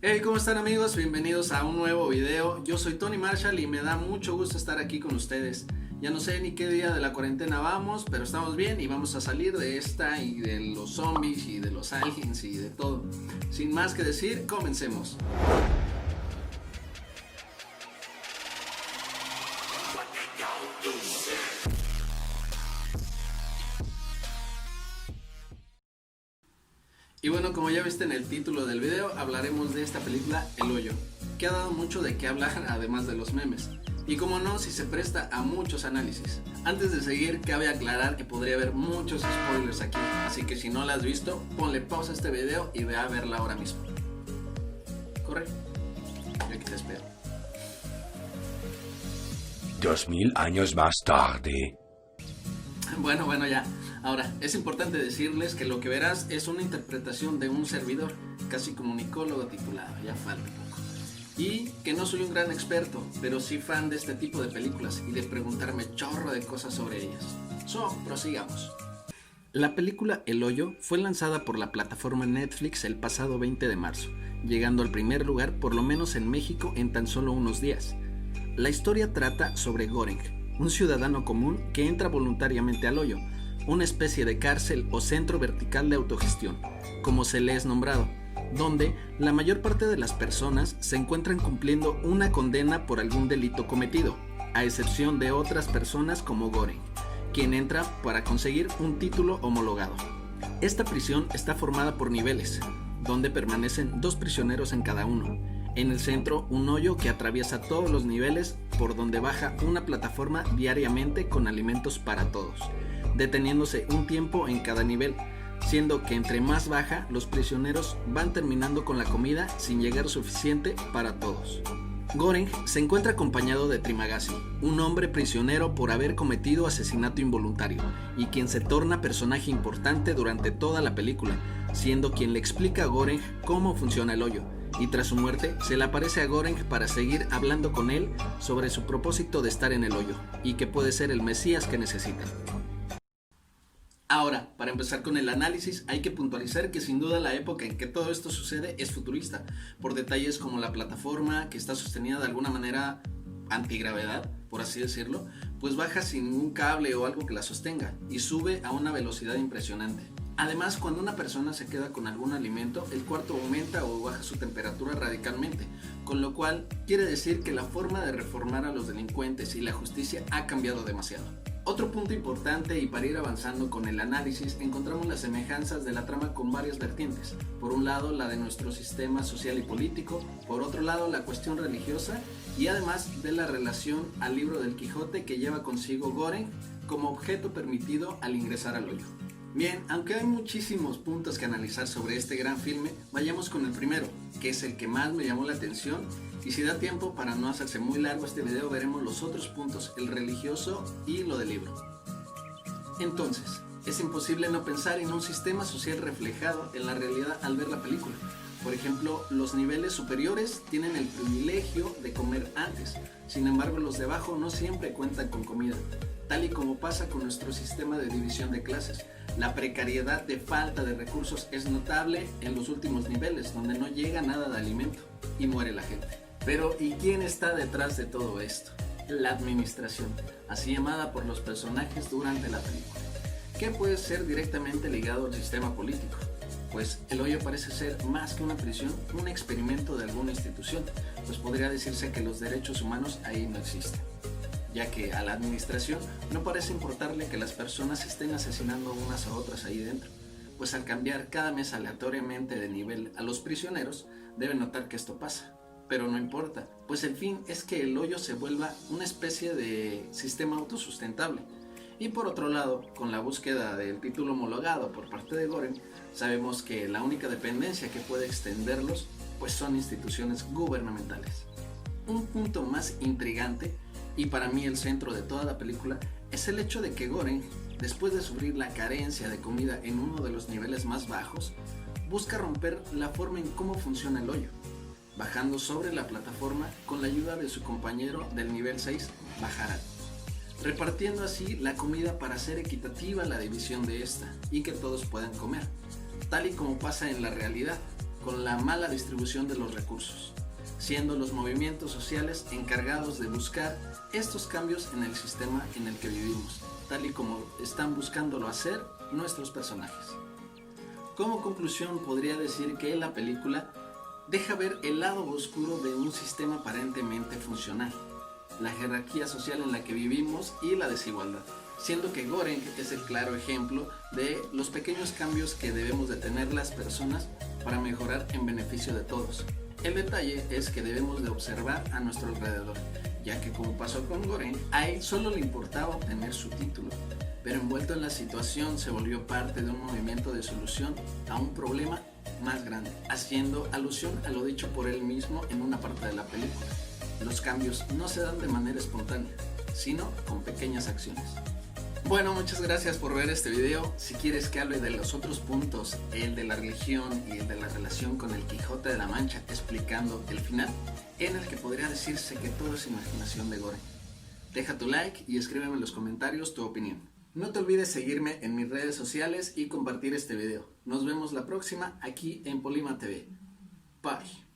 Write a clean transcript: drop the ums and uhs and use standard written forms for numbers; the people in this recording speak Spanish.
Hey, ¿cómo están amigos? Bienvenidos a un nuevo video. Yo soy Tony Marshall y me da mucho gusto estar aquí con ustedes. Ya no sé ni qué día de la cuarentena vamos, pero estamos bien y vamos a salir de esta y de los zombies y de los aliens y de todo. Sin más que decir, comencemos. Y bueno, como ya viste en el título del video, hablaremos de esta película El Hoyo, que ha dado mucho de qué hablar además de los memes. Y como no, si se presta a muchos análisis. Antes de seguir, cabe aclarar que podría haber muchos spoilers aquí, así que si no la has visto, ponle pausa a este video y ve a verla ahora mismo. Corre, yo aquí te espero. 2000 años más tarde. Bueno, ya. Ahora, es importante decirles que lo que verás es una interpretación de un servidor, casi comunicólogo titulado, ya falta poco. Y que no soy un gran experto, pero sí fan de este tipo de películas y de preguntarme chorro de cosas sobre ellas. Prosigamos. La película El Hoyo fue lanzada por la plataforma Netflix el pasado 20 de marzo, llegando al primer lugar por lo menos en México en tan solo unos días. La historia trata sobre Göring, un ciudadano común que entra voluntariamente al hoyo, una especie de cárcel o centro vertical de autogestión, como se le es nombrado, donde la mayor parte de las personas se encuentran cumpliendo una condena por algún delito cometido, a excepción de otras personas como Göring, quien entra para conseguir un título homologado. Esta prisión está formada por niveles, donde permanecen 2 prisioneros en cada uno. En el centro, un hoyo que atraviesa todos los niveles, por donde baja una plataforma diariamente con alimentos para todos, deteniéndose un tiempo en cada nivel, siendo que entre más baja, los prisioneros van terminando con la comida sin llegar suficiente para todos. Göring se encuentra acompañado de Trimagasi, un hombre prisionero por haber cometido asesinato involuntario y quien se torna personaje importante durante toda la película, siendo quien le explica a Göring cómo funciona el hoyo, y tras su muerte se le aparece a Göring para seguir hablando con él sobre su propósito de estar en el hoyo y que puede ser el Mesías que necesitan. Ahora, para empezar con el análisis, hay que puntualizar que sin duda la época en que todo esto sucede es futurista, por detalles como la plataforma, que está sostenida de alguna manera antigravedad, por así decirlo, pues baja sin ningún cable o algo que la sostenga y sube a una velocidad impresionante. Además, cuando una persona se queda con algún alimento, el cuarto aumenta o baja su temperatura radicalmente, con lo cual quiere decir que la forma de reformar a los delincuentes y la justicia ha cambiado demasiado. Otro punto importante, y para ir avanzando con el análisis, encontramos las semejanzas de la trama con varias vertientes. Por un lado, la de nuestro sistema social y político, por otro lado, la cuestión religiosa y además de la relación al libro del Quijote que lleva consigo Göring como objeto permitido al ingresar al hoyo. Bien, aunque hay muchísimos puntos que analizar sobre este gran filme, vayamos con el primero, que es el que más me llamó la atención, y si da tiempo, para no hacerse muy largo este video, veremos los otros puntos, el religioso y lo del libro. Entonces, es imposible no pensar en un sistema social reflejado en la realidad al ver la película. Por ejemplo, los niveles superiores tienen el privilegio de comer antes, sin embargo los de abajo no siempre cuentan con comida, tal y como pasa con nuestro sistema de división de clases. La precariedad de falta de recursos es notable en los últimos niveles, donde no llega nada de alimento y muere la gente. Pero ¿y quién está detrás de todo esto? La administración, así llamada por los personajes durante la película, que puede ser directamente ligado al sistema político, pues el hoyo parece ser más que una prisión, un experimento de alguna institución, pues podría decirse que los derechos humanos ahí no existen, ya que a la administración no parece importarle que las personas estén asesinando unas a otras ahí dentro, pues al cambiar cada mes aleatoriamente de nivel a los prisioneros, deben notar que esto pasa. Pero no importa, pues el fin es que el hoyo se vuelva una especie de sistema autosustentable. Y por otro lado, con la búsqueda del título homologado por parte de Göring, sabemos que la única dependencia que puede extenderlos pues son instituciones gubernamentales. Un punto más intrigante, y para mí el centro de toda la película, es el hecho de que Göring, después de sufrir la carencia de comida en uno de los niveles más bajos, busca romper la forma en cómo funciona el hoyo, bajando sobre la plataforma con la ayuda de su compañero del nivel 6, Bharat, repartiendo así la comida para hacer equitativa la división de esta y que todos puedan comer, tal y como pasa en la realidad, con la mala distribución de los recursos, siendo los movimientos sociales encargados de buscar estos cambios en el sistema en el que vivimos, tal y como están buscándolo hacer nuestros personajes. Como conclusión, podría decir que la película deja ver el lado oscuro de un sistema aparentemente funcional, la jerarquía social en la que vivimos y la desigualdad, siendo que Göring es el claro ejemplo de los pequeños cambios que debemos de tener las personas para mejorar en beneficio de todos. El detalle es que debemos de observar a nuestro alrededor, ya que como pasó con Göring, a él solo le importaba obtener su título, pero envuelto en la situación se volvió parte de un movimiento de solución a un problema más grande, haciendo alusión a lo dicho por él mismo en una parte de la película. Los cambios no se dan de manera espontánea, sino con pequeñas acciones. Bueno, muchas gracias por ver este video. Si quieres que hable de los otros puntos, el de la religión y el de la relación con el Quijote de la Mancha, explicando el final, en el que podría decirse que todo es imaginación de Göring, deja tu like y escríbeme en los comentarios tu opinión. No te olvides seguirme en mis redes sociales y compartir este video. Nos vemos la próxima aquí en Polima TV. Bye.